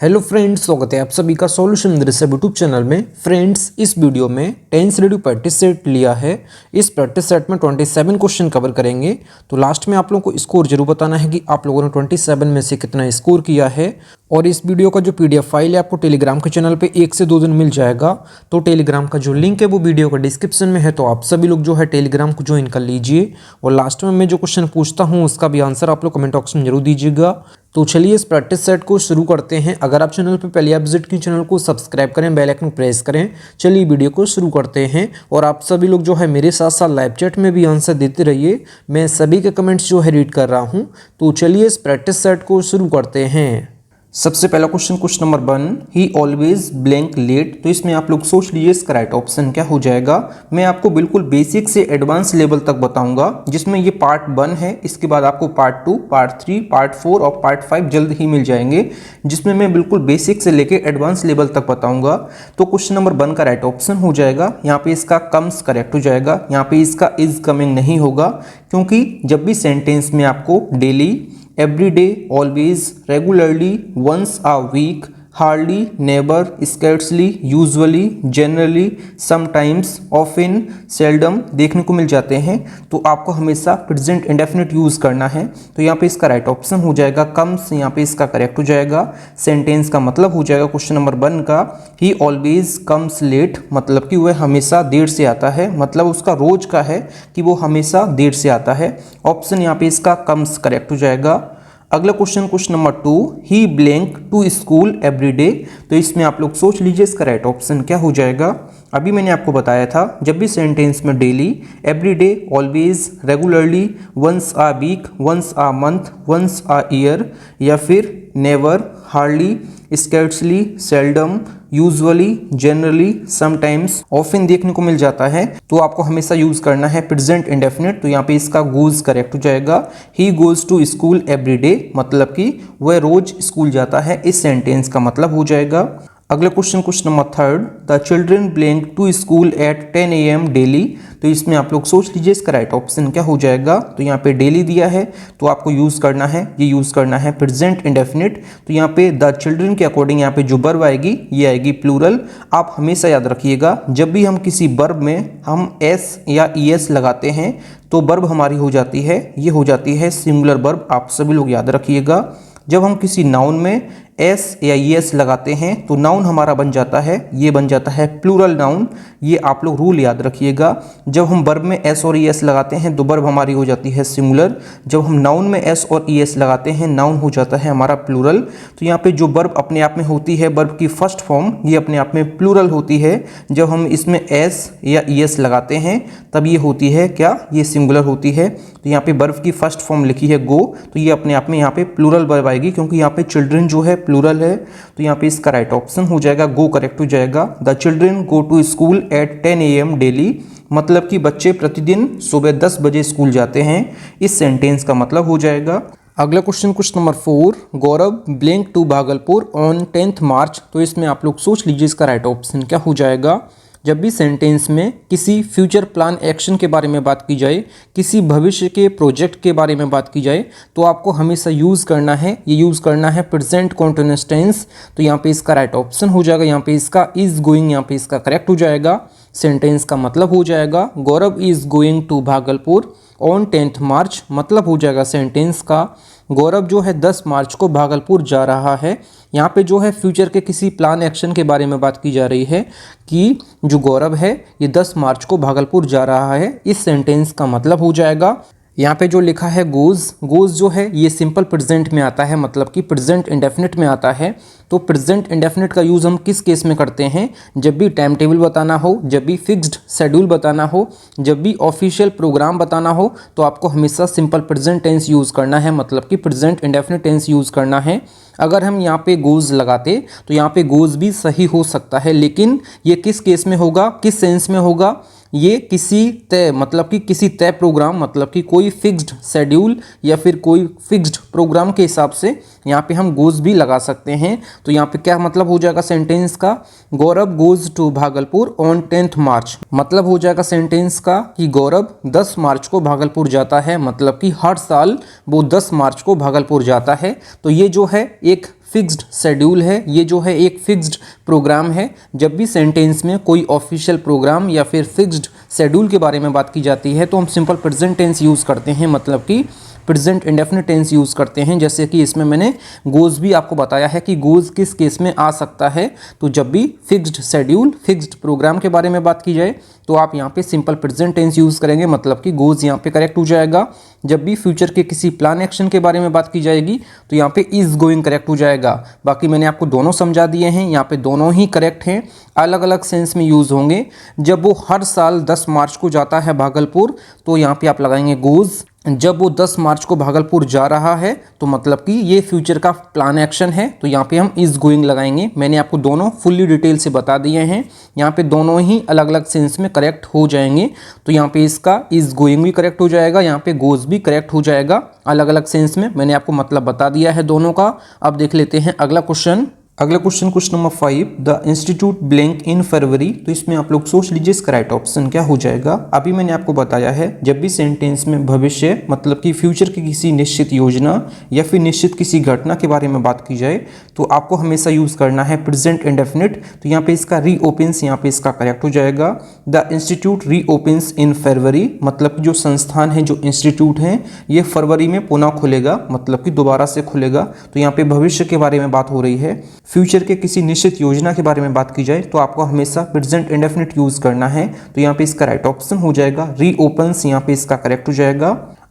Hello friends, स्वागत है आप सभी का सॉल्यूशन मदरसा यूट्यूब चैनल में। फ्रेंड्स, इस वीडियो में टेंस रेडियो प्रैक्टिस सेट लिया है। इस प्रैक्टिस सेट में 27 क्वेश्चन कवर करेंगे। तो लास्ट में आप लोगों को स्कोर जरूर बताना है कि आप लोगों ने 27 में से कितना स्कोर किया है। और इस वीडियो का जो पीडीएफ फाइल है आपको टेलीग्राम के चैनल पे 1 से 2 दिन मिल जाएगा। तो टेलीग्राम का जो लिंक है वो वीडियो का डिस्क्रिप्शन में है, तो आप सभी लोग जो है टेलीग्राम को ज्वाइन कर लीजिए। और लास्ट में मैं जो क्वेश्चन पूछता हूँ उसका भी आंसर आप लोग कमेंट बॉक्स में जरूर दीजिएगा। तो चलिए इस प्रैक्टिस सेट को शुरू करते हैं। अगर आप चैनल पर पहले आप विजिट की चैनल को सब्सक्राइब करें, बेल आइकन प्रेस करें। चलिए वीडियो को शुरू करते हैं। और आप सभी लोग जो है मेरे साथ साथ लाइव चैट में भी आंसर देते रहिए। मैं सभी के कमेंट्स जो है रीड कर रहा हूं। तो चलिए इस प्रैक्टिस सेट को शुरू करते हैं। सबसे पहला question number 1, he always blank late. तो इसमें आप लोग सोच लीजिए इसका राइट ऑप्शन क्या हो जाएगा। मैं आपको बिल्कुल बेसिक से एडवांस लेवल तक बताऊंगा, जिसमें ये पार्ट 1 है। इसके बाद आपको पार्ट 2, पार्ट 3, पार्ट 4 और पार्ट 5 जल्द ही मिल जाएंगे, जिसमें मैं बिल्कुल बेसिक से लेके एडवांस लेवल तक बताऊंगा। तो क्वेश्चन नंबर 1 का राइट ऑप्शन हो जाएगा, यहाँ पे इसका कम्स करेक्ट हो जाएगा। यहाँ पे इसका इज कमिंग नहीं होगा, क्योंकि जब भी सेंटेंस में आपको daily, every day, always, regularly, once a week, hardly, never, scarcely, usually, generally, sometimes, often, seldom देखने को मिल जाते हैं, तो आपको हमेशा प्रेजेंट इंडेफिनिट यूज करना है। तो यहाँ पे इसका राइट ऑप्शन हो जाएगा कम्स, यहाँ पे इसका करेक्ट हो जाएगा। सेंटेंस का मतलब हो जाएगा क्वेश्चन नंबर 1 का, ही ऑलवेज कम्स लेट, मतलब कि वह हमेशा देर से आता है, मतलब उसका रोज का है कि वो हमेशा देर से आता है। ऑप्शन यहाँ पे इसका कम्स करेक्ट हो जाएगा। अगला question number 2, he blank to school every day. तो इसमें आप लोग सोच लीजिए इसका राइट ऑप्शन क्या हो जाएगा। अभी मैंने आपको बताया था, जब भी सेंटेंस में daily, every day, always, regularly, once a week, once a month, once a year, या फिर never, hardly, scarcely, seldom, usually, generally, sometimes, often देखने को मिल जाता है, तो आपको हमेशा यूज करना है प्रेजेंट इंडेफिनिट। तो यहाँ पे इसका गोज करेक्ट हो जाएगा। He goes to school every day, मतलब कि वह रोज स्कूल जाता है, इस सेंटेंस का मतलब हो जाएगा। अगला question number 3, the children blank to school at 10 AM daily. तो इसमें आप लोग सोच लीजिए इसका राइट ऑप्शन क्या हो जाएगा। तो यहाँ पे डेली दिया है, तो आपको यूज करना है, ये यूज करना है प्रेजेंट इंडेफिनिट। तो यहाँ पे द चिल्ड्रन के अकॉर्डिंग यहाँ पे जो वर्ब आएगी ये आएगी प्लूरल। आप हमेशा याद रखिएगा, जब भी हम किसी वर्ब में हम एस या ईएस लगाते हैं तो वर्ब हमारी हो जाती है, ये हो जाती है सिंगुलर वर्ब। आप सभी लोग याद रखिएगा, जब हम किसी नाउन में एस या एस लगाते हैं तो नाउन हमारा बन जाता है, ये बन जाता है प्लूरल नाउन। ये आप लोग रूल याद रखिएगा। जब हम वर्ब में एस और एस लगाते हैं तो वर्ब हमारी हो जाती है सिंगुलर। जब हम नाउन में एस और एस लगाते हैं, नाउन हो जाता है हमारा प्लूरल। तो यहाँ पे जो वर्ब अपने आप में होती है, वर्ब की फर्स्ट फॉर्म, ये अपने आप में प्लूरल होती है। जब हम इसमें एस या एस लगाते हैं तब ये होती है क्या, ये सिंगुलर होती है। तो यहाँ पे वर्ब की फर्स्ट फॉर्म लिखी है गो, तो ये अपने आप में यहाँ पे प्लूरल वर्ब आएगी, क्योंकि यहाँ पे चिल्ड्रन जो है प्लूरल है। तो यहाँ पे इसका राइट ऑप्शन हो जाएगा गो करेक्ट हो जाएगा। The children go to school at 10 AM daily, मतलब कि बच्चे प्रतिदिन सुबह 10 बजे स्कूल जाते हैं, इस सेंटेंस का मतलब हो जाएगा। अगला question number 4, Gaurav blank to Bhagalpur on 10 March. तो इसमें आप लोग सोच लीजिए इसका राइट ऑप्शन क्या हो जाएगा। जब भी सेंटेंस में किसी फ्यूचर प्लान एक्शन के बारे में बात की जाए, किसी भविष्य के प्रोजेक्ट के बारे में बात की जाए, तो आपको हमेशा यूज़ करना है, ये यूज़ करना है प्रेजेंट कॉन्टिन्यूअस टेंस। तो यहाँ पे इसका राइट ऑप्शन हो जाएगा, यहाँ पे इसका इज गोइंग, यहाँ पे इसका करेक्ट हो जाएगा। सेंटेंस का मतलब हो जाएगा Gaurav is going to Bhagalpur on 10 March, मतलब हो जाएगा सेंटेंस का गौरव जो है 10 मार्च को भागलपुर जा रहा है। यहाँ पे जो है फ्यूचर के किसी प्लान एक्शन के बारे में बात की जा रही है कि जो गौरव है ये 10 मार्च को भागलपुर जा रहा है, इस सेंटेंस का मतलब हो जाएगा। यहाँ पे जो लिखा है गोज, गोज जो है ये सिंपल प्रेजेंट में आता है, मतलब कि प्रेजेंट इंडेफिनिट में आता है। तो प्रेजेंट इंडेफिनिट का यूज़ हम किस केस में करते हैं, जब भी टाइम टेबल बताना हो, जब भी फिक्स्ड शेड्यूल बताना हो, जब भी ऑफिशियल प्रोग्राम बताना हो, तो आपको हमेशा सिंपल प्रेजेंट टेंस यूज़ करना है, मतलब कि प्रेजेंट इंडेफिनिट टेंस यूज़ करना है। अगर हम यहाँ पे गोज लगाते तो यहाँ पे गोज भी सही हो सकता है, लेकिन ये किस केस में होगा, किस सेंस में होगा, ये किसी तय, मतलब कि किसी तय प्रोग्राम, मतलब कि कोई फिक्स्ड शेड्यूल या फिर कोई फिक्स्ड प्रोग्राम के हिसाब से यहाँ पे हम गोज भी लगा सकते हैं। तो यहाँ पे क्या मतलब हो जाएगा सेंटेंस का, गौरव goes to Bhagalpur on 10 March, मतलब हो जाएगा सेंटेंस का कि गौरव 10 मार्च को भागलपुर जाता है, मतलब कि हर साल वो 10 मार्च को भागलपुर जाता है। तो ये जो है एक फिक्स्ड शेड्यूल है, ये जो है एक फिक्स्ड प्रोग्राम है। जब भी सेंटेंस में कोई ऑफिशियल प्रोग्राम या फिर फिक्स्ड शेड्यूल के बारे में बात की जाती है तो हम सिंपल प्रेजेंट टेंस यूज़ करते हैं, मतलब कि प्रेजेंट इंडेफिनिट टेंस यूज़ करते हैं। जैसे कि इसमें मैंने गोज़ भी आपको बताया है कि गोज़ किस केस में आ सकता है। तो जब भी फिक्स्ड शेड्यूल, फिक्स्ड प्रोग्राम के बारे में बात की जाए तो आप यहाँ पे सिंपल प्रेजेंट टेंस यूज़ करेंगे, मतलब कि गोज़ यहाँ पे करेक्ट हो जाएगा। जब भी फ्यूचर के किसी प्लान एक्शन के बारे में बात की जाएगी तो यहाँ पे इज़ गोइंग करेक्ट हो जाएगा। बाकी मैंने आपको दोनों समझा दिए हैं, यहाँ पे दोनों ही करेक्ट हैं, अलग अलग सेंस में यूज़ होंगे। जब वो हर साल 10 मार्च को जाता है भागलपुर तो यहाँ पे आप लगाएंगे गोज़। जब वो 10 मार्च को भागलपुर जा रहा है तो मतलब कि ये फ्यूचर का प्लान एक्शन है, तो यहाँ पे हम इज़ गोइंग लगाएंगे। मैंने आपको दोनों फुल्ली डिटेल से बता दिए हैं, यहाँ पे दोनों ही अलग अलग सेंस में करेक्ट हो जाएंगे। तो यहाँ पे इसका इज़ गोइंग भी करेक्ट हो जाएगा, यहाँ पे गोज़ भी करेक्ट हो जाएगा, अलग अलग सेंस में। मैंने आपको मतलब बता दिया है दोनों का। अब देख लेते हैं अगला question. Question number 5, the institute blank in February. तो इसमें आप लोग सोच लीजिए इसका राइट ऑप्शन क्या हो जाएगा। अभी मैंने आपको बताया है जब भी सेंटेंस में भविष्य मतलब कि फ्यूचर की किसी निश्चित योजना या फिर निश्चित किसी घटना के बारे में बात की जाए तो आपको हमेशा यूज़ करना है प्रेजेंट इंडेफिनिट। तो यहाँ पे इसका रीओपन्स, यहाँ पे इसका करेक्ट हो जाएगा। द इंस्टीट्यूट रीओपन्स इन फरवरी, मतलब कि जो संस्थान है, जो इंस्टीट्यूट है, ये फरवरी में पुनः खुलेगा, मतलब कि दोबारा से खुलेगा। तो यहाँ पे भविष्य के बारे में बात हो रही है। फ्यूचर के किसी निश्चित योजना के बारे में बात की जाए तो आपको हमेशा प्रेजेंट इंडेफिनिट यूज करना है। तो यहाँ पे इसका राइट ऑप्शन हो जाएगा रीओपन्स, यहाँ पे इसका करेक्ट हो जाएगा।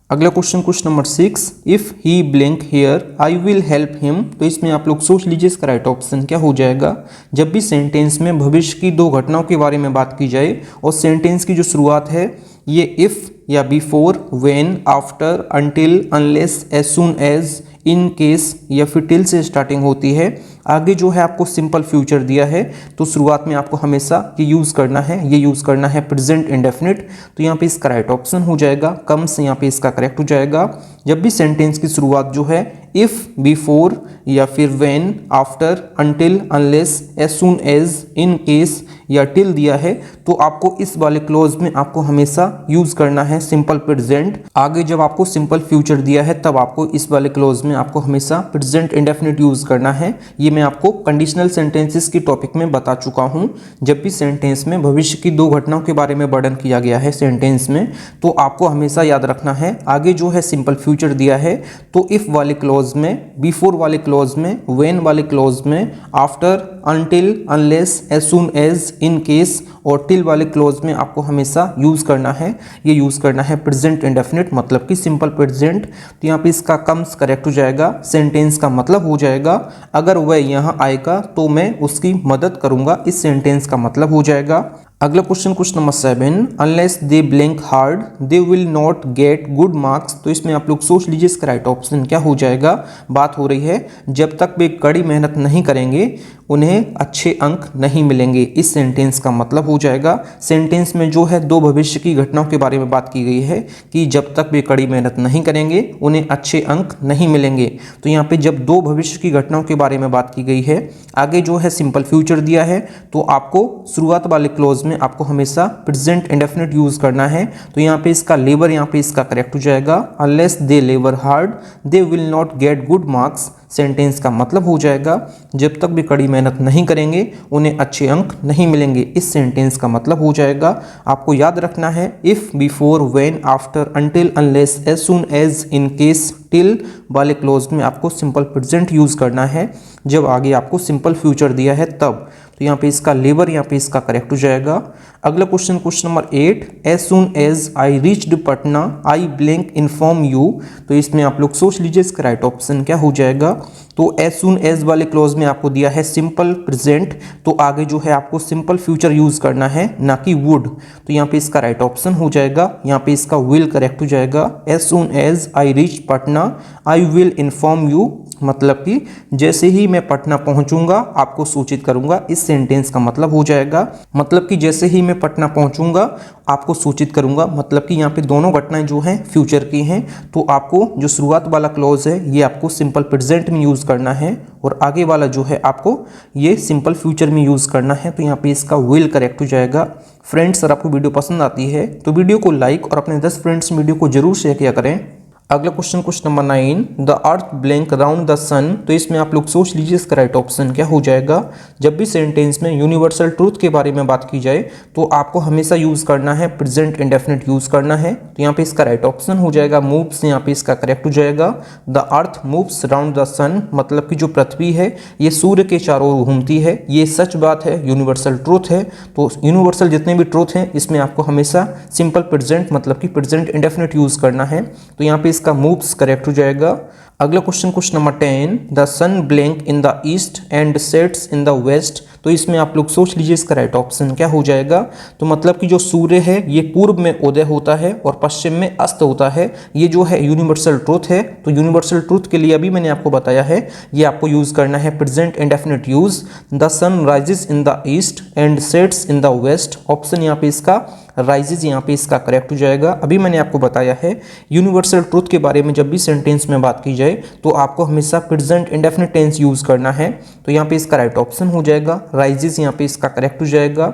अगला question number 6, if he blank here I will help him. तो इसमें आप लोग सोच लीजिए इसका राइट ऑप्शन क्या हो जाएगा। जब भी सेंटेंस में भविष्य की दो घटनाओं के बारे में बात की जाए और सेंटेंस की जो शुरुआत है ये इफ या before, when, after, until, unless, as soon as, in case या फिर टिल से स्टार्टिंग होती है, आगे जो है आपको सिंपल फ्यूचर दिया है तो शुरुआत में आपको हमेशा ये यूज़ करना है, ये यूज़ करना है प्रेजेंट इंडेफिनिट। तो यहाँ पे इसका राइट ऑप्शन हो जाएगा कम्स, यहाँ पे इसका करेक्ट हो जाएगा। जब भी सेंटेंस की शुरुआत जो है इफ, बिफोर या फिर when, after, until, unless, as soon as, in case या टिल दिया है तो आपको इस वाले क्लोज में आपको हमेशा यूज़ करना है सिंपल प्रेजेंट। आगे जब आपको सिंपल फ्यूचर दिया है तब आपको इस वाले क्लोज में आपको हमेशा प्रेजेंट इंडेफिनिट यूज़ करना है। ये मैं आपको कंडीशनल सेंटेंसेस की टॉपिक में बता चुका हूँ। जब भी सेंटेंस में भविष्य की दो घटनाओं के बारे में वर्णन किया गया है सेंटेंस में तो आपको हमेशा याद रखना है आगे जो है सिंपल फ्यूचर दिया है तो इफ वाले क्लोज में, बिफोर वाले क्लोज में, व्हेन वाले क्लोज में, after, until, unless, as soon as, in case और टिल वाले क्लोज में आपको हमेशा यूज़ करना है, ये यूज़ करना है प्रेजेंट इंडेफिनिट, मतलब कि सिंपल प्रेजेंट। तो यहाँ पे इसका कम्स करेक्ट हो जाएगा। सेंटेंस का मतलब हो जाएगा अगर वह यहाँ आएगा तो मैं उसकी मदद करूँगा, इस सेंटेंस का मतलब हो जाएगा। अगला question number 7, unless they blank hard they will not get good marks. तो इसमें आप लोग सोच लीजिए इसका राइट ऑप्शन क्या हो जाएगा। बात हो रही है जब तक वे कड़ी मेहनत नहीं करेंगे उन्हें अच्छे अंक नहीं मिलेंगे, इस सेंटेंस का मतलब हो जाएगा। सेंटेंस में जो है दो भविष्य की घटनाओं के बारे में बात की गई है कि जब तक वे कड़ी मेहनत नहीं करेंगे उन्हें अच्छे अंक नहीं मिलेंगे। तो यहाँ पे जब दो भविष्य की घटनाओं के बारे में बात की गई है, आगे जो है सिंपल फ्यूचर दिया है तो आपको शुरुआत वाले क्लोज में आपको हमेशा प्रेजेंट इंडेफिनिट यूज करना है। तो यहाँ पे इसका लेबर, यहाँ पे इसका करेक्ट हो जाएगा। Unless they labour hard they will not get good marks, sentence का मतलब हो जाएगा जब तक भी कड़ी मेहनत नहीं करेंगे उन्हें अच्छे अंक नहीं मिलेंगे, इस सेंटेंस का मतलब हो जाएगा। आपको याद रखना है if, before, when, after, until, unless, as soon as, in case, till वाले क्लोज में आपको सिंपल प्रेजेंट यूज करना है जब आगे आपको सिंपल फ्यूचर दिया है तब। तो यहाँ पे इसका लेबर, यहाँ पे इसका करेक्ट हो जाएगा। अगला question number 8, as soon as I reached Patna I blank inform you. तो इसमें आप लोग सोच लीजिए इसका राइट ऑप्शन क्या हो जाएगा। तो एज सून एज वाले क्लोज में आपको दिया है सिंपल प्रेजेंट, तो आगे जो है आपको सिंपल फ्यूचर यूज करना है ना कि वुड। तो यहाँ पे इसका राइट ऑप्शन हो जाएगा, यहाँ पे इसका विल करेक्ट हो जाएगा। As soon as I reach Patna I will inform you, मतलब कि जैसे ही मैं पटना पहुंचूंगा आपको सूचित करूंगा, इस सेंटेंस का मतलब हो जाएगा। मतलब कि जैसे ही मैं पटना पहुंचूंगा आपको सूचित करूंगा, मतलब कि यहाँ पे दोनों घटनाएं जो हैं फ्यूचर की हैं। तो आपको जो शुरुआत वाला क्लॉज है ये आपको सिंपल प्रेजेंट में यूज करना है और आगे वाला जो है आपको ये सिंपल फ्यूचर में यूज करना है। तो यहाँ पे इसका विल करेक्ट हो जाएगा। फ्रेंड्स, अगर आपको वीडियो पसंद आती है तो वीडियो को लाइक और अपने 10 फ्रेंड्स वीडियो को जरूर शेयर किया करें। अगला question number 9, the earth blank around the sun. तो इसमें आप लोग सोच लीजिए इसका राइट ऑप्शन क्या हो जाएगा। जब भी सेंटेंस में यूनिवर्सल ट्रूथ के बारे में बात की जाए तो आपको हमेशा यूज करना है प्रेजेंट इंडेफिनिट यूज करना है। तो यहाँ पे इसका राइट ऑप्शन हो जाएगा मूव्स, यहाँ पे इसका करेक्ट हो जाएगा। The earth moves around the sun, मतलब कि जो पृथ्वी है ये सूर्य के चारों ओर घूमती है। ये सच बात है, यूनिवर्सल ट्रूथ है। तो यूनिवर्सल जितने भी ट्रूथ हैं इसमें आपको हमेशा सिंपल प्रेजेंट मतलब कि प्रेजेंट इंडेफिनिट यूज करना है। तो यहाँ पे इसका मूव्स करेक्ट हो जाएगा। अगला question number 10, the sun blank in the east and sets in the west. तो इसमें आप लोग सोच लीजिए इसका राइट ऑप्शन क्या हो जाएगा। तो मतलब कि जो सूर्य है ये पूर्व में उदय होता है और पश्चिम में अस्त होता है। ये जो है यूनिवर्सल ट्रूथ है। तो यूनिवर्सल ट्रूथ के लिए अभी मैंने आपको बताया है, ये आपको यूज करना है present indefinite use. The sun rises in the east and sets in the west. Option यहाँ पे इसका राइजेज, यहाँ पे इसका करेक्ट हो जाएगा। अभी मैंने आपको बताया है यूनिवर्सल ट्रूथ के बारे में जब भी सेंटेंस में बात की जाए तो आपको हमेशा प्रेजेंट इंडेफिनिट टेंस यूज करना है। तो यहाँ पे इसका राइट ऑप्शन हो जाएगा राइजेज, यहाँ पे इसका करेक्ट हो जाएगा।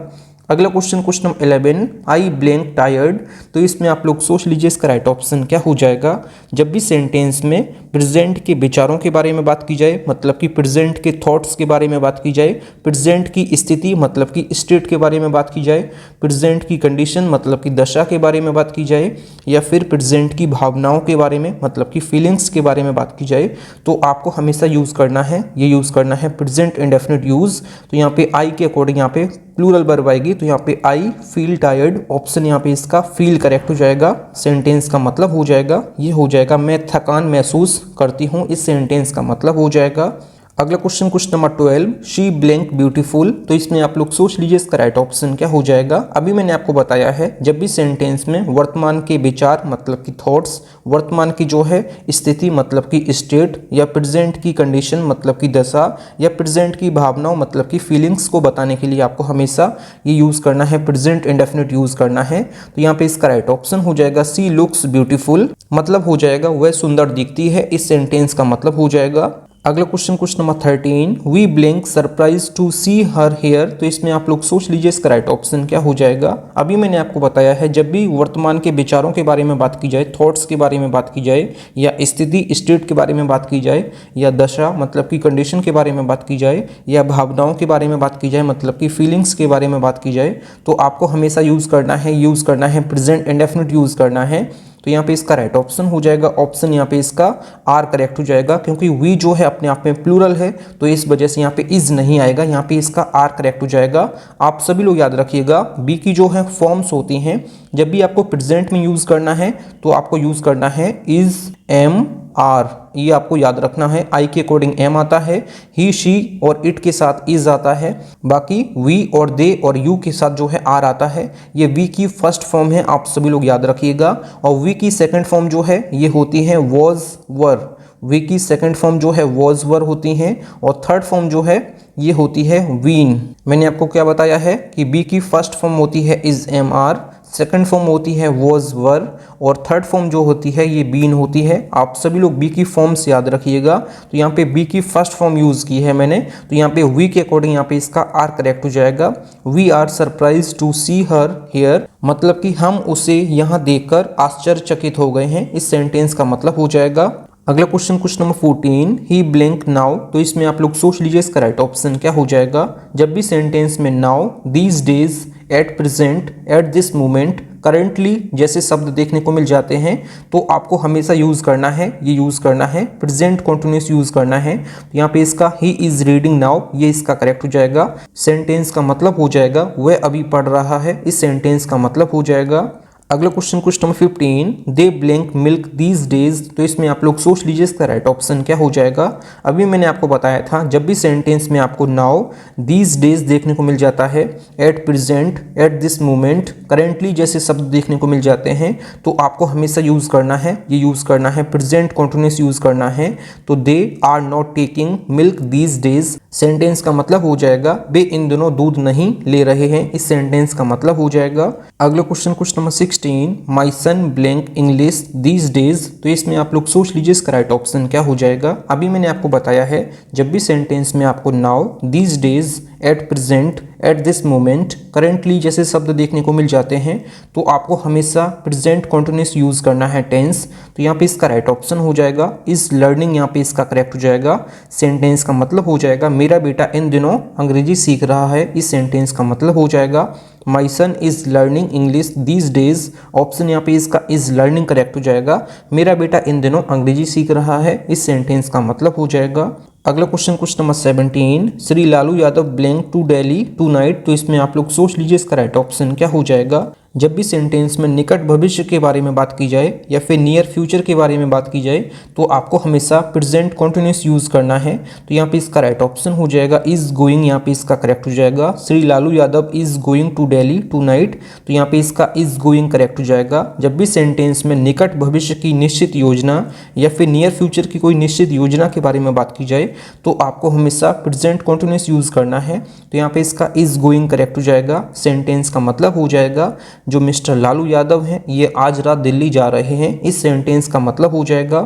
अगला क्वेश्चन नंबर 11, आई ब्लैंक टायर्ड। तो इसमें आप लोग सोच लीजिए इसका राइट ऑप्शन क्या हो जाएगा। जब भी सेंटेंस में प्रेजेंट के विचारों के बारे में बात की जाए, मतलब कि प्रेजेंट के थॉट्स के बारे में बात की जाए, प्रेजेंट की स्थिति मतलब कि स्टेट के बारे में बात की जाए, प्रेजेंट की कंडीशन मतलब कि दशा के बारे में बात की जाए, या फिर प्रेजेंट की भावनाओं के बारे में मतलब कि फीलिंग्स के बारे में बात की जाए, तो आपको हमेशा यूज़ करना है, ये यूज़ करना है प्रेजेंट इंडेफिनिट यूज़। तो यहाँ पे आई के अकॉर्डिंग यहाँ पे प्लूरल वर्ब आएगी। तो यहाँ पे आई फील टायर्ड, ऑप्शन यहाँ पे इसका फील करेक्ट हो जाएगा। सेंटेंस का मतलब हो जाएगा, ये हो जाएगा मैं थकान महसूस करती हूँ, इस सेंटेंस का मतलब हो जाएगा। अगला question number 12, she blank beautiful. तो इसमें आप लोग सोच लीजिए इसका राइट ऑप्शन क्या हो जाएगा। अभी मैंने आपको बताया है जब भी सेंटेंस में वर्तमान के विचार मतलब कि थॉट्स, वर्तमान की जो है स्थिति मतलब कि स्टेट, या प्रेजेंट की कंडीशन मतलब कि दशा, या प्रेजेंट की भावनाओं मतलब कि फीलिंग्स को बताने के लिए आपको हमेशा ये यूज़ करना है, प्रेजेंट इंडेफिनिट यूज़ करना है। तो यहाँ पे इसका राइट ऑप्शन हो जाएगा सी लुक्स ब्यूटीफुल, मतलब हो जाएगा वह सुंदर दिखती है, इस सेंटेंस का मतलब हो जाएगा। अगला question number 13, we blank surprise to see her here. तो इसमें आप लोग सोच लीजिए इसका राइट ऑप्शन क्या हो जाएगा। अभी मैंने आपको बताया है जब भी वर्तमान के विचारों के बारे में बात की जाए, थॉट्स के बारे में बात की जाए, या स्थिति स्टेट के बारे में बात की जाए, या दशा मतलब कि कंडीशन के बारे में बात की जाए, या भावनाओं के बारे में बात की जाए मतलब कि फीलिंग्स के बारे में बात की जाए, तो आपको हमेशा यूज़ करना है प्रेजेंट इंडेफिनिट यूज़ करना है। तो यहाँ पे इसका राइट ऑप्शन हो जाएगा, ऑप्शन यहाँ पे इसका आर करेक्ट हो जाएगा, क्योंकि वी जो है अपने आप में प्लूरल है तो इस वजह से यहाँ पे इज नहीं आएगा, यहाँ पे इसका आर करेक्ट हो जाएगा। आप सभी लोग याद रखिएगा बी की जो है फॉर्म्स होती हैं, जब भी आपको प्रेजेंट में यूज़ करना है तो आपको यूज़ करना है इज, एम, आर, ये आपको याद रखना है। आई के अकॉर्डिंग एम आता है, ही, शी और इट के साथ इज आता है, बाकी वी और दे और यू के साथ जो है आर आता है। ये वी की फर्स्ट फॉर्म है, आप सभी लोग याद रखिएगा। और वी की सेकंड फॉर्म जो है ये होती है वॉज, वर। वी की सेकंड फॉर्म जो है वॉज, वर होती हैं, और थर्ड फॉर्म जो है ये होती है वीन। मैंने आपको क्या बताया है कि बी की फर्स्ट फॉर्म होती है is, am, are, second form होती है वॉज, वर, और थर्ड फॉर्म जो होती है ये बीन होती है। आप सभी लोग बी की फॉर्म्स याद रखिएगा। तो यहाँ पे बी की फर्स्ट फॉर्म यूज़ की है मैंने, तो यहाँ पे वी के अकॉर्डिंग यहाँ पे इसका आर करेक्ट हो जाएगा। We are surprise to see her here, मतलब कि हम उसे यहाँ देखकर आश्चर्यचकित हो गए हैं, इस सेंटेंस का मतलब हो जाएगा। अगला क्वेश्चन नंबर 14, ही ब्लैंक नाउ। तो इसमें आप लोग सोच लीजिए इसका राइट ऑप्शन क्या हो जाएगा। जब भी सेंटेंस में now, these days, at present, at this moment, currently जैसे शब्द देखने को मिल जाते हैं तो आपको हमेशा यूज़ करना है, ये यूज़ करना है प्रेजेंट कॉन्टिन्यूस यूज़ करना है। तो यहाँ पे इसका ही इज रीडिंग नाउ, ये इसका करेक्ट हो जाएगा। सेंटेंस का मतलब हो जाएगा वह अभी पढ़ रहा है, इस सेंटेंस का मतलब हो जाएगा। अगला question number 15, they blank milk these days. तो इसमें आप लोग सोच लीजिए इसका राइट ऑप्शन क्या हो जाएगा। अभी मैंने आपको बताया था जब भी सेंटेंस में आपको नाउ, दीज डेज देखने को मिल जाता है, at present, at this moment, currently जैसे शब्द देखने को मिल जाते हैं तो आपको हमेशा यूज़ करना है, ये यूज़ करना है प्रेजेंट कॉन्टिन्यूस यूज़ करना है। तो they are not taking milk these days, sentence का मतलब हो जाएगा वे इन दिनों दूध नहीं ले रहे हैं, इस सेंटेंस का मतलब हो जाएगा। अगला question number 16, my son blank English these days. तो इसमें आप लोग सोच लीजिए इसका राइट ऑप्शन क्या हो जाएगा। अभी मैंने आपको बताया है जब भी सेंटेंस में आपको now, these days, at present, at this moment, currently जैसे शब्द देखने को मिल जाते हैं तो आपको हमेशा प्रेजेंट कॉन्टिन्यूस यूज़ करना है टेंस। तो यहाँ पे इसका राइट ऑप्शन हो जाएगा इज लर्निंग, यहाँ पे इसका करेक्ट हो जाएगा। सेंटेंस का मतलब हो जाएगा मेरा बेटा इन दिनों अंग्रेजी सीख रहा है, इस सेंटेंस का मतलब हो जाएगा my son is learning English these days, option यहाँ पे इसका इज़ लर्निंग करेक्ट हो जाएगा। मेरा बेटा इन दिनों अंग्रेजी सीख रहा है, इस सेंटेंस का मतलब हो जाएगा। अगला question number 17, Shri Lalu Yadav blank to Delhi tonight. तो इसमें आप लोग सोच लीजिए इसका राइट ऑप्शन क्या हो जाएगा। जब भी सेंटेंस में निकट भविष्य के बारे में बात की जाए या फिर नियर फ्यूचर के बारे में बात की जाए तो आपको हमेशा प्रेजेंट कॉन्टिन्यूस यूज़ करना है। तो यहाँ पे इसका राइट ऑप्शन हो जाएगा इज़ गोइंग, यहाँ पे इसका करेक्ट हो जाएगा। Shri Lalu Yadav is going to Delhi tonight, तो यहाँ पे इसका इज़ गोइंग करेक्ट हो जाएगा। जब भी सेंटेंस में निकट भविष्य की निश्चित योजना या फिर नियर फ्यूचर की कोई निश्चित योजना के बारे में बात की जाए तो आपको हमेशा प्रेजेंट कॉन्टिन्यूस यूज़ करना है। तो यहाँ पे इसका इज़ गोइंग करेक्ट हो जाएगा। सेंटेंस का मतलब हो जाएगा जो मिस्टर लालू यादव हैं ये आज रात दिल्ली जा रहे हैं, इस सेंटेंस का मतलब हो जाएगा।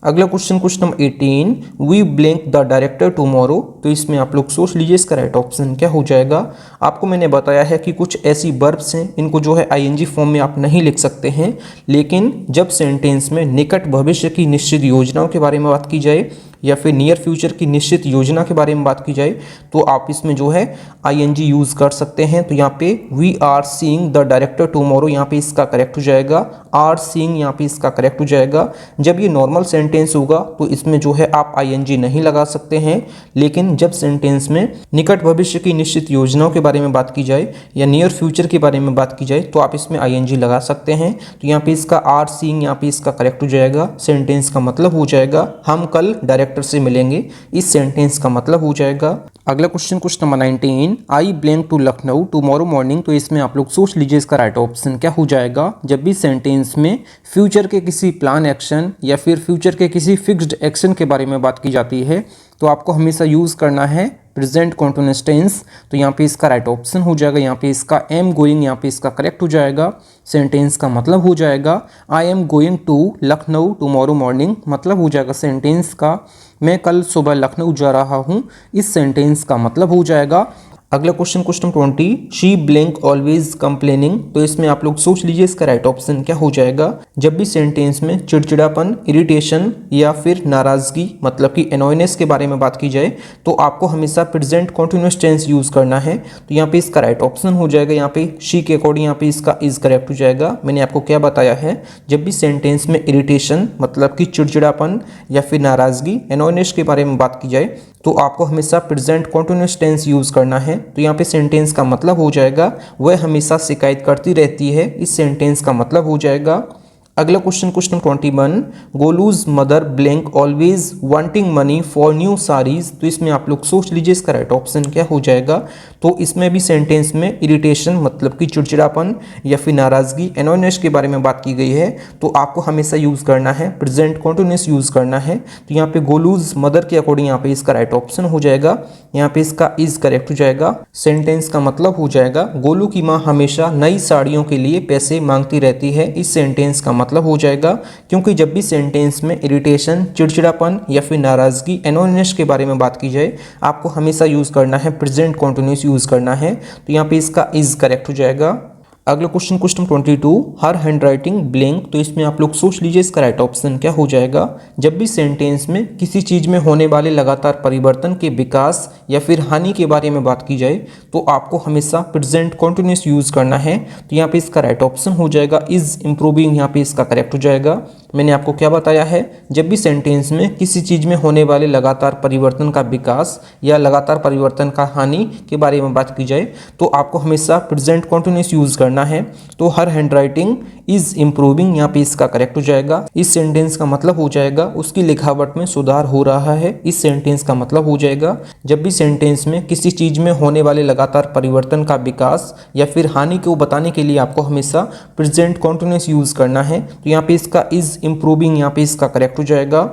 अगला question number 18, we blank the director tomorrow. तो इसमें आप लोग सोच लीजिए इसका राइट ऑप्शन क्या हो जाएगा। आपको मैंने बताया है कि कुछ ऐसी वर्ब्स हैं इनको जो है आईएनजी फॉर्म में आप नहीं लिख सकते हैं, लेकिन जब सेंटेंस में निकट भविष्य की निश्चित योजनाओं के बारे में बात की जाए या फिर नियर फ्यूचर की निश्चित योजना के बारे में बात की जाए तो आप इसमें जो है आईएनजी यूज़ कर सकते हैं। तो यहाँ पे we are seeing the director tomorrow, यहाँ पे इसका करेक्ट हो जाएगा। आर सीइंग यहाँ पे इसका करेक्ट हो जाएगा। जब ये नॉर्मल सेंटेंस होगा तो इसमें जो है आप आईएनजी नहीं लगा सकते हैं, लेकिन जब सेंटेंस में निकट भविष्य की निश्चित योजनाओं के बारे में बात की जाए या नियर फ्यूचर के बारे में बात की जाए तो आप इसमें आईएनजी लगा सकते हैं। तो यहाँ पे इसका आर सीइंग यहाँ पे इसका करेक्ट हो जाएगा। सेंटेंस का मतलब हो जाएगा हम कल डायरेक्टर से मिलेंगे, इस सेंटेंस का मतलब हो जाएगा। अगला question number 19, I blank to Lucknow tomorrow morning. तो इसमें आप लोग सोच लीजिए इसका राइट ऑप्शन क्या हो जाएगा। जब भी सेंटेंस में फ्यूचर के किसी प्लान एक्शन या फिर फ्यूचर के किसी फिक्स्ड एक्शन के बारे में बात की जाती है तो आपको हमेशा यूज़ करना है प्रेजेंट कॉन्टिन्यूअस टेंस। तो यहाँ पे इसका राइट ऑप्शन हो जाएगा, यहाँ पे इसका एम गोइंग यहाँ पे इसका करेक्ट हो जाएगा। सेंटेंस का मतलब हो जाएगा I am going to Lucknow tomorrow morning, मतलब हो जाएगा सेंटेंस का मैं कल सुबह लखनऊ जा रहा हूँ, इस सेंटेंस का मतलब हो जाएगा। अगला question number 20, she blank always complaining. तो इसमें आप लोग सोच लीजिए इसका राइट ऑप्शन क्या हो जाएगा। जब भी सेंटेंस में चिड़चिड़ापन, इरिटेशन या फिर नाराज़गी मतलब कि एनॉयनेस के बारे में बात की जाए तो आपको हमेशा प्रेजेंट कॉन्टिन्यूअस टेंस यूज़ करना है। तो यहाँ पे इसका राइट ऑप्शन हो जाएगा, यहाँ पे शी के अकॉर्डिंग यहाँ पे इसका इज करेक्ट हो जाएगा। मैंने आपको क्या बताया है, जब भी सेंटेंस में इरिटेशन मतलब कि चिड़चिड़ापन या फिर नाराज़गी, एनॉयनेस के बारे में बात की जाए तो आपको हमेशा प्रेजेंट कॉन्टिन्यूअस टेंस यूज़ करना है। तो यहाँ पे सेंटेंस का मतलब हो जाएगा वह हमेशा शिकायत करती रहती है, इस सेंटेंस का मतलब हो जाएगा। अगला question number 21, Golu's mother blank always wanting money for new saris. तो इसमें आप लोग सोच लीजिए इसका राइट ऑप्शन क्या हो जाएगा। तो इसमें भी सेंटेंस में इरिटेशन मतलब कि चिड़चिड़ापन या फिर नाराज़गी, एनॉयनेस के बारे में बात की गई है तो आपको हमेशा यूज़ करना है प्रेजेंट कॉन्टिन्यूअस यूज़ करना है। तो यहाँ पे गोलूज मदर के अकॉर्डिंग यहाँ पे इसका राइट ऑप्शन हो जाएगा, यहाँ पे इसका इज करेक्ट हो जाएगा। सेंटेंस का मतलब हो जाएगा गोलू की माँ हमेशा नई साड़ियों के लिए पैसे मांगती रहती है, इस सेंटेंस का मतलब हो जाएगा। क्योंकि जब भी सेंटेंस में इरिटेशन, चिड़चिड़ापन या फिर नाराज़गी, एनॉयनेस के बारे में बात की जाए आपको हमेशा यूज़ करना है प्रेजेंट कॉन्टिन्यूअस यूज़ करना है। तो यहाँ पे इसका इज करेक्ट हो जाएगा। अगला question number 22, her hand writing blank. तो इसमें आप लोग सोच लीजिए इसका राइट ऑप्शन क्या हो जाएगा। जब भी सेंटेंस में किसी चीज़ में होने वाले लगातार परिवर्तन के विकास या फिर हानि के बारे में बात की जाए तो आपको हमेशा प्रेजेंट कॉन्टिन्यूअस यूज़ करना है। तो यहाँ पे इसका राइट ऑप्शन हो जाएगा इज इम्प्रूविंग, यहाँ पे इसका करेक्ट हो जाएगा। मैंने आपको क्या बताया है, जब भी सेंटेंस में किसी चीज़ में होने वाले लगातार परिवर्तन का विकास या लगातार परिवर्तन का हानि के बारे में बात की जाए तो आपको हमेशा प्रेजेंट कॉन्टिन्यूअस यूज़ करना है। तो her hand writing is improving, यहाँ पे इसका करेक्ट हो जाएगा। इस सेंटेंस का मतलब हो जाएगा उसकी लिखावट में सुधार हो रहा है, इस सेंटेंस का मतलब हो जाएगा। जब भी सेंटेंस में किसी चीज़ में होने वाले लगातार परिवर्तन का विकास या फिर हानि को बताने के लिए आपको हमेशा प्रेजेंट कॉन्टिन्यूअस यूज़ करना है। तो यहाँ पे इसका इज इम्प्रूविंग, यहाँ पे इसका करेक्ट हो जाएगा।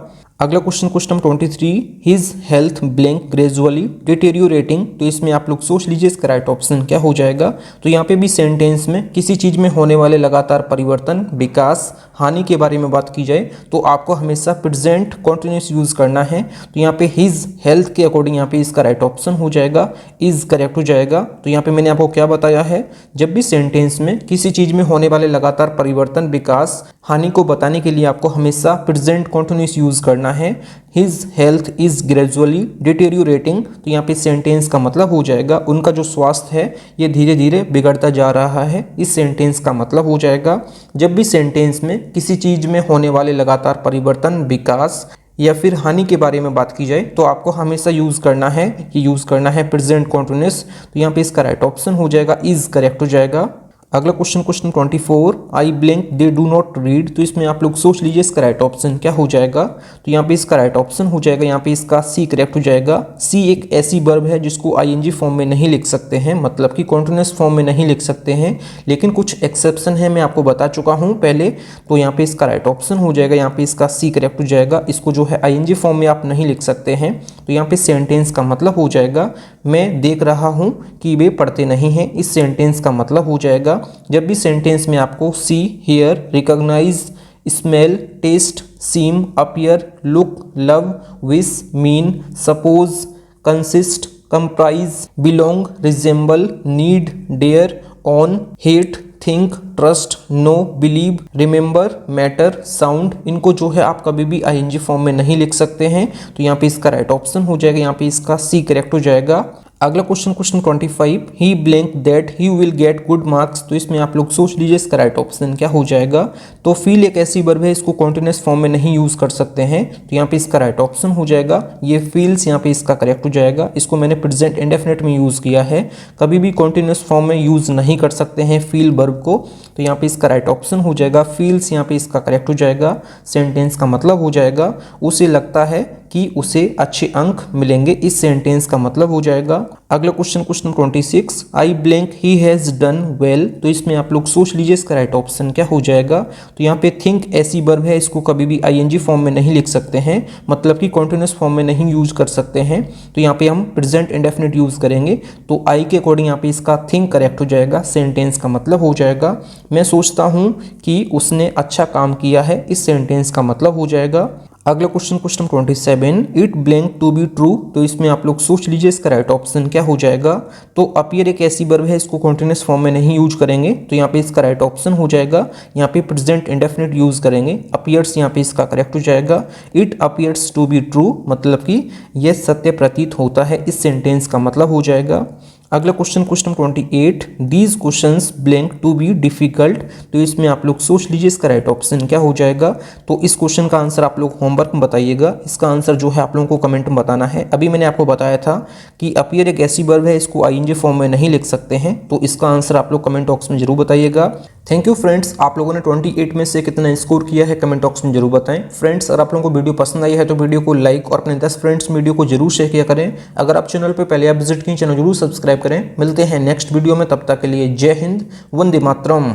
अगला question number 23, his health blank gradually deteriorating. तो इसमें आप लोग सोच लीजिए इसका राइट ऑप्शन क्या हो जाएगा। तो यहाँ पे भी सेंटेंस में किसी चीज़ में होने वाले लगातार परिवर्तन, विकास, हानि के बारे में बात की जाए तो आपको हमेशा प्रेजेंट कॉन्टिन्यूस यूज करना है। तो यहाँ पे हिज हेल्थ के अकॉर्डिंग यहाँ पे इसका राइट ऑप्शन हो जाएगा, इज करेक्ट हो जाएगा। तो यहाँ पे मैंने आपको क्या बताया है, जब भी सेंटेंस में किसी चीज़ में होने वाले लगातार परिवर्तन, विकास, हानि को बताने के लिए आपको हमेशा प्रेजेंट कॉन्टिन्यूस यूज करना है। His health is gradually deteriorating. तो यहाँ पे सेंटेंस का मतलब हो जाएगा उनका जो स्वास्थ्य है ये धीरे धीरे बिगड़ता जा रहा है। इस सेंटेंस का मतलब हो जाएगा जब भी सेंटेंस में किसी चीज़ में होने वाले लगातार परिवर्तन, विकास या फिर हानि के बारे में बात की जाए तो आपको हमेशा यूज़ करना है प्रेजेंट कॉन्टिन्यूस। तो यहाँ पे इसका राइट ऑप्शन हो जाएगा, इज करेक्ट हो जाएगा। अगला question 24, I blank they do not read. तो इसमें आप लोग सोच लीजिए इसका राइट ऑप्शन क्या हो जाएगा। तो यहाँ पे इसका राइट ऑप्शन हो जाएगा, यहाँ पे इसका सी करेक्ट हो जाएगा। सी एक ऐसी वर्ब है जिसको आईएनजी फॉर्म में नहीं लिख सकते हैं, मतलब कि कॉन्टिन्यूस फॉर्म में नहीं लिख सकते हैं, लेकिन कुछ एक्सेप्शन है, मैं आपको बता चुका हूँ पहले। तो यहाँ पे इसका राइट ऑप्शन हो जाएगा, यहाँ पे इसका सी करेक्ट हो जाएगा। इसको जो है आईएनजी फॉर्म में आप नहीं लिख सकते हैं। तो यहाँ पे सेंटेंस का मतलब हो जाएगा मैं देख रहा हूँ कि वे पढ़ते नहीं हैं। इस सेंटेंस का मतलब हो जाएगा जब भी सेंटेंस में आपको see, hear, recognise, smell, taste, seem, appear, look, love, wish, mean, suppose, consist, comprise, belong, resemble, need, dare, own, hate, think, trust, know, believe, remember, matter, sound, इनको जो है आप कभी भी आईएनजी फॉर्म में नहीं लिख सकते हैं। तो यहाँ पे इसका राइट ऑप्शन हो जाएगा, यहाँ पे इसका सी करेक्ट हो जाएगा। अगला question 25, he blank that he will get good marks. तो इसमें आप लोग सोच लीजिए इसका राइट ऑप्शन क्या हो जाएगा। तो फील एक ऐसी वर्ब है, इसको कॉन्टिन्यूस फॉर्म में नहीं यूज कर सकते हैं। तो यहाँ पे इसका राइट ऑप्शन हो जाएगा, ये फील्स यहाँ पे इसका करेक्ट हो जाएगा। इसको मैंने प्रेजेंट इंडेफिनिट में यूज किया है, कभी भी कॉन्टिन्यूस फॉर्म में यूज नहीं कर सकते हैं फील वर्ब को। तो यहाँ पे इसका राइट ऑप्शन हो जाएगा, फील्स यहाँ पे इसका करेक्ट हो जाएगा। सेंटेंस का मतलब हो जाएगा उसे लगता है कि उसे अच्छे अंक मिलेंगे। इस सेंटेंस का मतलब हो जाएगा। अगला question 26, I blank he has done well. तो इसमें आप लोग सोच लीजिए इसका राइट ऑप्शन क्या हो जाएगा। तो यहाँ पे थिंक ऐसी वर्ब है, इसको कभी भी आईएनजी फॉर्म में नहीं लिख सकते हैं, मतलब कि कॉन्टिन्यूस फॉर्म में नहीं यूज कर सकते हैं। तो यहाँ पे हम प्रेजेंट इंडेफिनिट यूज करेंगे। तो आई के अकॉर्डिंग यहाँ पे इसका थिंक करेक्ट हो जाएगा। सेंटेंस का मतलब हो जाएगा मैं सोचता हूँ कि उसने अच्छा काम किया है। इस सेंटेंस का मतलब हो जाएगा। अगला question 27, it blank to be true. तो इसमें आप लोग सोच लीजिए इसका राइट ऑप्शन क्या हो जाएगा। तो अपीयर एक ऐसी वर्ब है, इसको कॉन्टिन्यूस फॉर्म में नहीं यूज करेंगे। तो यहाँ पे इसका राइट ऑप्शन हो जाएगा, यहाँ पे प्रेजेंट इंडेफिनिट यूज करेंगे। अपीयर्स यहाँ पे इसका करेक्ट हो जाएगा। It appears to be true, मतलब कि यह सत्य प्रतीत होता है। इस सेंटेंस का मतलब हो जाएगा। अगला question 28, these questions blank to be difficult. तो इसमें आप लोग सोच लीजिए इसका राइट ऑप्शन क्या हो जाएगा। तो इस क्वेश्चन का आंसर आप लोग होमवर्क में बताइएगा। इसका आंसर जो है आप लोगों को कमेंट में बताना है। अभी मैंने आपको बताया था कि अपीयर एक ऐसी वर्ब है, इसको आईएनजी फॉर्म में नहीं लिख सकते हैं। तो इसका आंसर आप लोग कमेंट बॉक्स में जरूर बताइएगा। थैंक यू फ्रेंड्स, आप लोगों ने 28 में से कितना स्कोर किया है कमेंट बॉक्स में जरूर बताएं। फ्रेंड्स, अगर आप लोगों को वीडियो पसंद आई है तो वीडियो को लाइक और अपने 10 फ्रेंड्स वीडियो को जरूर शेयर किया करें। अगर आप चैनल पर पहले आप विजिट किए, चैनल जरूर सब्सक्राइब करें। मिलते हैं नेक्स्ट वीडियो में, तब तक के लिए जय हिंद, वंदे मातरम।